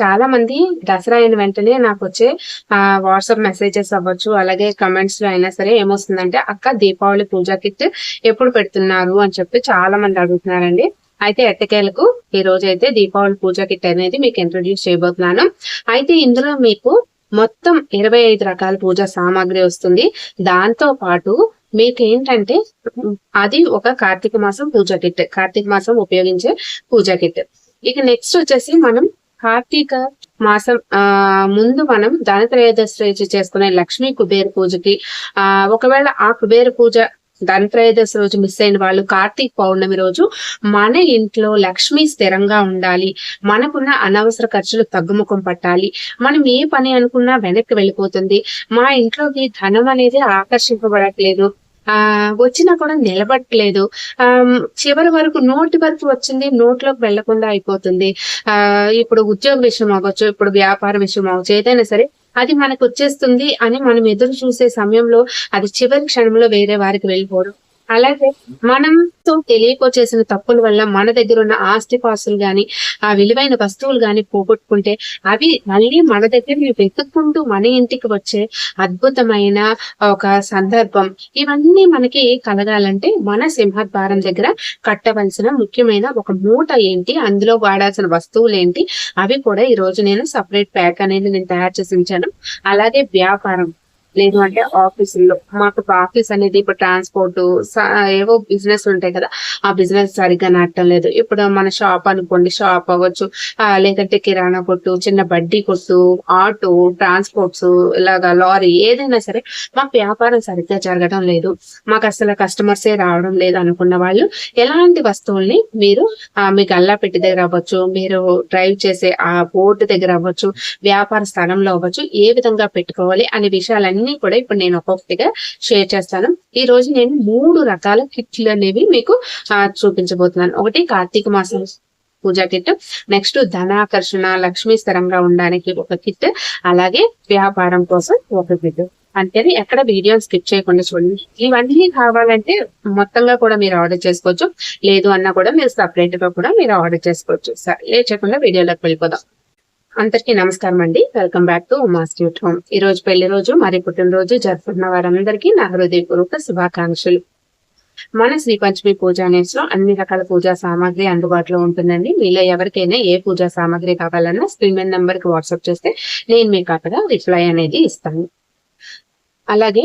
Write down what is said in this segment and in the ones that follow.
చాలా మంది దసరా అయిన వెంటనే నాకు వచ్చే వాట్సాప్ మెసేజెస్ అవ్వచ్చు, అలాగే కమెంట్స్ లో అయినా సరే ఏమొస్తుందంటే అక్క దీపావళి పూజా కిట్ ఎప్పుడు పెడుతున్నారు అని చెప్పి చాలా మంది అడుగుతున్నారండి. అయితే ఎట్టకేలకు ఈ రోజు అయితే దీపావళి పూజా కిట్ అనేది మీకు ఇంట్రొడ్యూస్ చేయబోతున్నాను. అయితే ఇందులో మీకు మొత్తం 25 రకాల పూజా సామాగ్రి వస్తుంది. దాంతో పాటు మీకు ఏంటంటే అది ఒక కార్తీక మాసం పూజా కిట్, కార్తీక మాసం ఉపయోగించే పూజా కిట్. ఇక నెక్స్ట్ వచ్చేసి మనం కార్తీక మాసం ముందు మనం ధనత్రయోదశి రోజు చేసుకునే లక్ష్మీ కుబేర పూజకి ఒకవేళ ఆ కుబేర పూజ ధనత్రయోదశి రోజు మిస్ అయిన వాళ్ళు కార్తీక పౌర్ణమి రోజు మన ఇంట్లో లక్ష్మి స్థిరంగా ఉండాలి, మనకున్న అనవసర ఖర్చులు తగ్గుముఖం పట్టాలి, మనం ఏ పని అనుకున్నా వెనక్కి వెళ్ళిపోతుంది, మా ఇంట్లోకి ధనం అనేది ఆకర్షింపబడట్లేదు, వచ్చినా కూడా నిలబట్టలేదు, చివరి వరకు నోటి వరకు వచ్చింది నోట్లోకి వెళ్లకుండా అయిపోతుంది, ఇప్పుడు ఉద్యోగ విషయం అవ్వచ్చు, ఇప్పుడు వ్యాపార విషయం అవ్వచ్చు, ఏదైనా సరే అది మనకు వచ్చేస్తుంది అని మనం ఎదురు చూసే సమయంలో అది చివరి క్షణంలో వేరే వారికి వెళ్ళిపోవడం. అలాగే మనంతో తెలియకో చేసిన తప్పుల వల్ల మన దగ్గర ఉన్న ఆస్తిపాస్తులు గాని ఆ విలువైన వస్తువులు గాని పోగొట్టుకుంటే అవి మళ్ళీ మన దగ్గర వెతుక్కుంటూ మన ఇంటికి వచ్చే అద్భుతమైన ఒక సందర్భం. ఇవన్నీ మనకి కలగాలంటే మన సింహద్వారం దగ్గర కట్టవలసిన ముఖ్యమైన ఒక మూట ఏంటి, అందులో వాడాల్సిన వస్తువులు ఏంటి, అవి కూడా ఈ రోజు నేను సపరేట్ ప్యాక్ అనేది నేను తయారు చేసి ఉంచాను. అలాగే వ్యాపారం లేదు అంటే ఆఫీసుల్లో మాకు ఆఫీస్ అనేది ఇప్పుడు ట్రాన్స్పోర్ట్ ఏవో బిజినెస్ ఉంటాయి కదా, ఆ బిజినెస్ సరిగ్గా నడటం లేదు. ఇప్పుడు మన షాప్ అనుకోండి, షాప్ అవ్వచ్చు, లేదంటే కిరాణా కొట్టు, చిన్న బడ్డీ కొట్టు, ఆటో, ట్రాన్స్పోర్ట్స్, ఇలాగా లారీ, ఏదైనా సరే మాకు వ్యాపారం సరిగ్గా జరగడం లేదు, మాకు అసలు కస్టమర్సే రావడం లేదు అనుకున్న వాళ్ళు ఎలాంటి వస్తువుల్ని మీరు మీ గల్లా పెట్టి దగ్గర అవ్వచ్చు, మీరు డ్రైవ్ చేసే ఆ బోర్డు దగ్గర అవ్వచ్చు, వ్యాపార స్థలంలో అవ్వచ్చు, ఏ విధంగా పెట్టుకోవాలి అనే విషయాలన్నీ కూడా ఇప్పుడు నేను ఒక్కొక్కటిగా షేర్ చేస్తాను. ఈ రోజు నేను 3 రకాల కిట్లు అనేవి మీకు చూపించబోతున్నాను. ఒకటి కార్తీక మాసం పూజా కిట్, నెక్స్ట్ ధనాకర్షణ లక్ష్మీ స్థిరంగా ఉండడానికి ఒక కిట్, అలాగే వ్యాపారం కోసం ఒక కిట్. అంటే ఎక్కడ వీడియో స్కిప్ చేయకుండా చూడండి. ఇవన్నీ కావాలంటే మొత్తంగా కూడా మీరు ఆర్డర్ చేసుకోవచ్చు, లేదు అన్నా కూడా మీరు సపరేట్ గా కూడా మీరు ఆర్డర్ చేసుకోవచ్చు. సరే లేచకుండా వీడియోలోకి వెళ్ళిపోదాం. అందరికీ నమస్కారం అండి, welcome back to Uma's cute home. ఈ రోజు పెళ్లి రోజు మరి పుట్టినరోజు జరుపుకున్న వారందరికీ నా హృదయపూర్వక శుభాకాంక్షలు. మన శ్రీ పంచమి పూజా నెట్స్ లో అన్ని రకాల పూజా సామాగ్రి అందుబాటులో ఉంటుందండి. మీలో ఎవరికైనా ఏ పూజా సామాగ్రి కావాలన్నా స్క్రీన్ మీద నంబర్ కి వాట్సాప్ చేస్తే నేను మీకు అక్కడ రిప్లై అనేది ఇస్తాను. అలాగే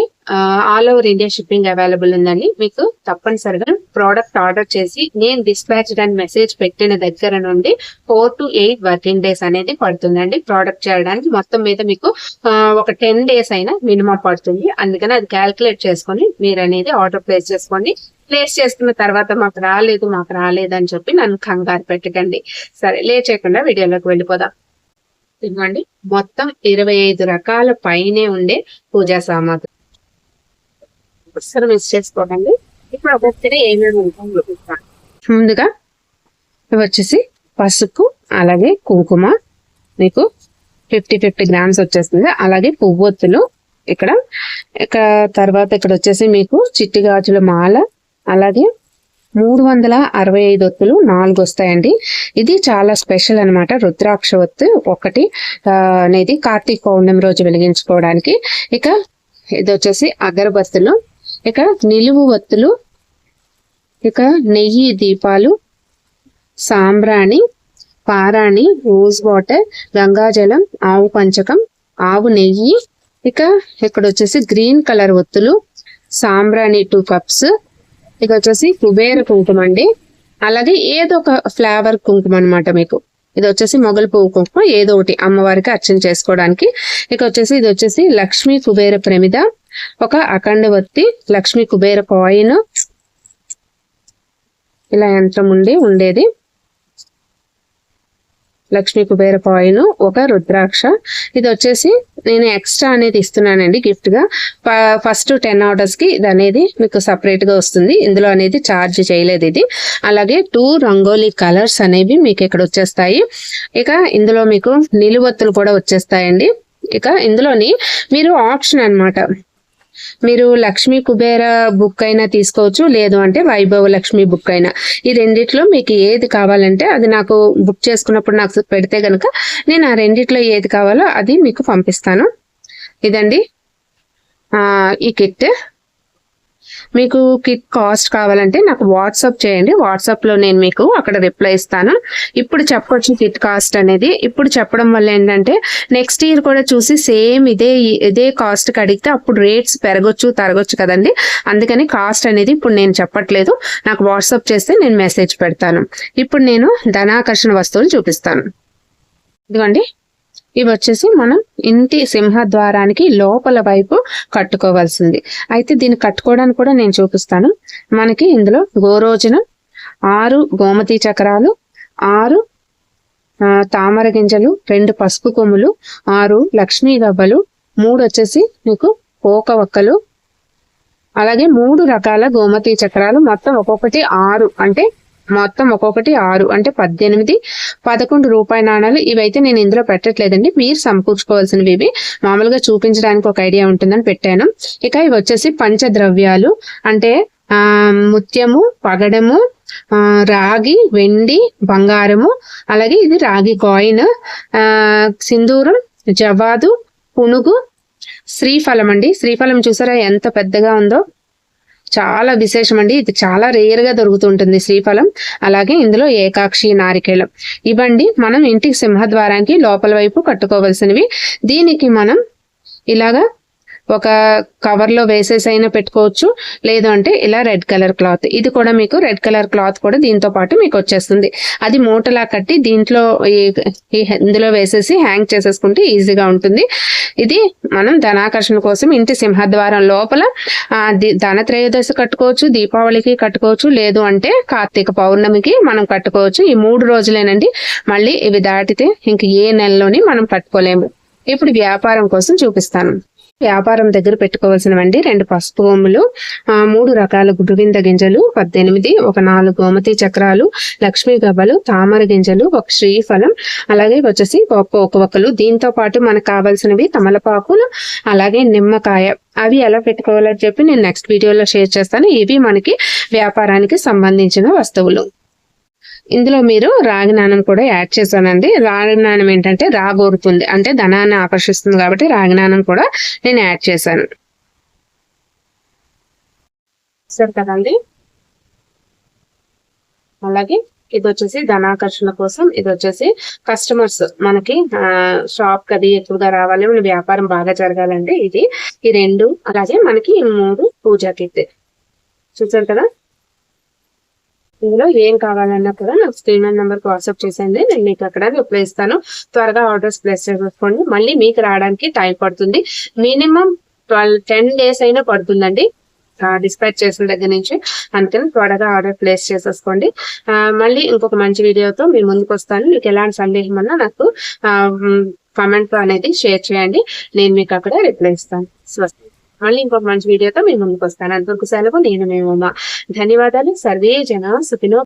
all over India shipping available ఉందండి. మీకు తప్పనిసరిగా ప్రోడక్ట్ ఆర్డర్ చేసి నేను డిస్పాచ్ అని మెసేజ్ పెట్టిన దగ్గర నుండి 4 to 8 వర్కింగ్ డేస్ అనేది పడుతుందండి ప్రోడక్ట్ చేయడానికి. మొత్తం మీద మీకు ఒక 10 days అయినా మినిమం పడుతుంది. అందుకని అది క్యాల్కులేట్ చేసుకొని మీరు అనేది ఆర్డర్ ప్లేస్ చేసుకోండి. ప్లేస్ చేసుకున్న తర్వాత మాకు రాలేదు అని చెప్పి నన్ను కంగారు పెట్టకండి. సరే లేచేయకుండా వీడియోలోకి వెళ్ళిపోదాం. ఇవ్వండి, మొత్తం 25 రకాల పైనే ఉండే పూజా సామాగ్రి. అసలు మిస్ చేసుకోకండి. ఇప్పుడు ఒక్కొక్కటి ఏమేమి ఉంటాం చూపిస్తాను. ముందుగా ఇవి వచ్చేసి పసుపు, అలాగే కుంకుమ మీకు 50 grams వచ్చేస్తుంది. అలాగే పువ్వొత్తులు ఇక్కడ తర్వాత ఇక్కడ వచ్చేసి మీకు చిట్టి గాజుల మాల, అలాగే 365 ఒత్తులు 4 వస్తాయండి. ఇది చాలా స్పెషల్ అనమాట. రుద్రాక్ష ఒత్తు ఒకటి అనేది కార్తీక పౌర్ణమి రోజు వెలిగించుకోవడానికి. ఇక ఇది వచ్చేసి అగరబత్తులు, ఇక నిలువు ఒత్తులు, ఇక నెయ్యి దీపాలు, సాంబ్రాణి, పారాణి, రోజ్ వాటర్, గంగాజలం, ఆవు పంచకం, ఆవు నెయ్యి, ఇక ఇక్కడ వచ్చేసి గ్రీన్ కలర్ ఒత్తులు, సాంబ్రాణి 2 cups, ఇక వచ్చేసి కుబేర కుంకుమ అండి. అలాగే ఏదో ఒక ఫ్లేవర్ కుంకుమ అనమాట. మీకు ఇది వచ్చేసి మొగలి పువ్వు కుంకుమ, ఏదో ఒకటి అమ్మవారికి అర్చన చేసుకోవడానికి. ఇక వచ్చేసి ఇది వచ్చేసి లక్ష్మీ కుబేర ప్రమిద, ఒక అఖండ వత్తి, లక్ష్మీ కుబేర కాయిన్, ఇలా యంత్రం ఉండేది, లక్ష్మీ కుబేర కాయిన్, ఒక రుద్రాక్ష. ఇది వచ్చేసి నేను ఎక్స్ట్రా అనేది ఇస్తున్నానండి గిఫ్ట్ గా. ఫస్ట్ 10 orders కి ఇది అనేది మీకు సపరేట్ గా వస్తుంది. ఇందులో అనేది ఛార్జ్ చేయలేదు ఇది. అలాగే 2 రంగోలీ కలర్స్ అనేవి మీకు ఇక్కడ వచ్చేస్తాయి. ఇక ఇందులో మీకు నిలువొత్తులు కూడా వచ్చేస్తాయండి. ఇక ఇందులోని మీరు ఆప్షన్ అన్నమాట, మీరు లక్ష్మీ కుబేర బుక్ అయినా తీసుకోవచ్చు, లేదు అంటే వైభవ లక్ష్మి బుక్ అయినా. ఈ రెండిట్లో మీకు ఏది కావాలంటే అది నాకు బుక్ చేసుకున్నప్పుడు నాకు పెడితే గనుక నేను ఆ రెండిట్లో ఏది కావాలో అది మీకు పంపిస్తాను. ఇదండి ఈ కిట్. మీకు కిట్ కాస్ట్ కావాలంటే నాకు వాట్సాప్ చేయండి. వాట్సాప్ లో నేను మీకు అక్కడ రిప్లై ఇస్తాను. ఇప్పుడు చెప్పొచ్చు కిట్ కాస్ట్ అనేది. ఇప్పుడు చెప్పడం వల్ల ఏంటంటే నెక్స్ట్ ఇయర్ కూడా చూసి సేమ్ ఇదే కాస్ట్ కి అడిగితే అప్పుడు రేట్స్ పెరగొచ్చు తరగొచ్చు కదండి. అందుకని కాస్ట్ అనేది ఇప్పుడు నేను చెప్పట్లేదు. నాకు వాట్సాప్ చేస్తే నేను మెసేజ్ పెడతాను. ఇప్పుడు నేను ధనాకర్షణ వస్తువులు చూపిస్తాను. ఇదిగోండి, ఇవి వచ్చేసి మనం ఇంటి సింహద్వారానికి లోపల వైపు కట్టుకోవాల్సింది. అయితే దీన్ని కట్టుకోవడానికి కూడా నేను చూపిస్తాను. మనకి ఇందులో గోరోజనం, 6 గోమతి చక్రాలు, 6 తామర గింజలు, 2 పసుపు కొమ్ములు, 6 లక్ష్మీ గవ్వలు, 3 వచ్చేసి మీకు పోక వక్కలు, అలాగే 3 రకాల గోమతి చక్రాలు. మొత్తం ఒక్కొక్కటి 6 అంటే 6 అంటే 18 11 రూపాయి నాణాలు. ఇవైతే నేను ఇందులో పెట్టట్లేదండి, మీరు సమకూర్చుకోవాల్సినవి. ఇవి మామూలుగా చూపించడానికి ఒక ఐడియా ఉంటుందని పెట్టాను. ఇక ఇవి వచ్చేసి పంచద్రవ్యాలు అంటే ముత్యము, పగడము, రాగి, వెండి, బంగారము, అలాగే ఇది రాగి కాయిన్, సింధూరం, జవాదు, పునుగు, శ్రీఫలం అండి. శ్రీఫలం చూసారా ఎంత పెద్దగా ఉందో, చాలా విశేషం అండి. ఇది చాలా రేర్ గా దొరుకుతుంటుంది శ్రీఫలం. అలాగే ఇందులో ఏకాక్షి, నారికేళం. ఇవ్వండి మనం ఇంటికి సింహద్వారానికి లోపల వైపు కట్టుకోవాల్సినవి. దీనికి మనం ఇలాగా ఒక కవర్ లో వేసేసి అయినా పెట్టుకోవచ్చు, లేదు అంటే ఇలా రెడ్ కలర్ క్లాత్. ఇది కూడా మీకు రెడ్ కలర్ క్లాత్ కూడా దీంతో పాటు మీకు వచ్చేస్తుంది. అది మూటలా కట్టి దీంట్లో ఇందులో వేసేసి హ్యాంగ్ చేసేసుకుంటే ఈజీగా ఉంటుంది. ఇది మనం ధనాకర్షణ కోసం ఇంటి సింహద్వారం లోపల ధనత్రయోదశి కట్టుకోవచ్చు, దీపావళికి కట్టుకోవచ్చు, లేదు అంటే కార్తీక పౌర్ణమికి మనం కట్టుకోవచ్చు. ఈ 3 రోజులేనండి. మళ్ళీ ఇవి దాటితే ఇంక ఏ నెలలోని మనం కట్టుకోలేము. ఇప్పుడు వ్యాపారం కోసం చూపిస్తాను. వ్యాపారం దగ్గర పెట్టుకోవాల్సినవండి 2 పసుపు కొమ్ములు, 3 రకాల గురువింద గింజలు 18, ఒక 4 గోమతి చక్రాలు, లక్ష్మీ గవ్వలు, తామర గింజలు, ఒక శ్రీఫలం, అలాగే వచ్చేసి ఒక ఒక్కలు. దీంతో పాటు మనకు కావాల్సినవి తమలపాకులు, అలాగే నిమ్మకాయ. అవి ఎలా పెట్టుకోవాలని చెప్పి నేను నెక్స్ట్ వీడియోలో షేర్ చేస్తాను. ఇవి మనకి వ్యాపారానికి సంబంధించిన వస్తువులు. ఇందులో మీరు రాగి నాణం కూడా యాడ్ చేశానండి. రాగి నాణం ఏంటంటే రాగోరుతుంది, అంటే ధనాన్ని ఆకర్షిస్తుంది కాబట్టి రాగి నాణం కూడా నేను యాడ్ చేశాను. సరే కదండి. అలాగే ఇది వచ్చేసి ధనాకర్షణ కోసం, ఇది వచ్చేసి కస్టమర్స్ మనకి షాప్ కది ఎక్కువగా రావాలి, మన వ్యాపారం బాగా జరగాలండి. ఇది ఈ 2, అలాగే మనకి 3 పూజా కిట్. చూసారు కదా. ఇందులో ఏం కావాలన్నా కూడా నాకు స్క్రీన్ నెంబర్ కి వాట్సాప్ చేసేయండి, నేను మీకు అక్కడ రిప్లై ఇస్తాను. త్వరగా ఆర్డర్స్ ప్లేస్ చేసుకోండి. మళ్ళీ మీకు రావడానికి టైం పడుతుంది. మినిమం 10 days అయినా పడుతుందండి డిస్పాచ్ చేసిన దగ్గర నుంచి. అందుకని త్వరగా ఆర్డర్ ప్లేస్ చేసేసుకోండి. మళ్ళీ ఇంకొక మంచి వీడియోతో మీ ముందుకు వస్తాను. మీకు ఎలాంటి సందేహం అన్నా నాకు కామెంట్ అనేది షేర్ చేయండి, నేను మీకు అక్కడ రిప్లై ఇస్తాను. స్వస్తి. మళ్ళీ ఇంకొక మంచి వీడియోతో మీ ముందుకు వస్తాను. అంతవరకు సెలవు. నేను మీ ఉమా. ధన్యవాదాలు. సర్వే జన సుఖినో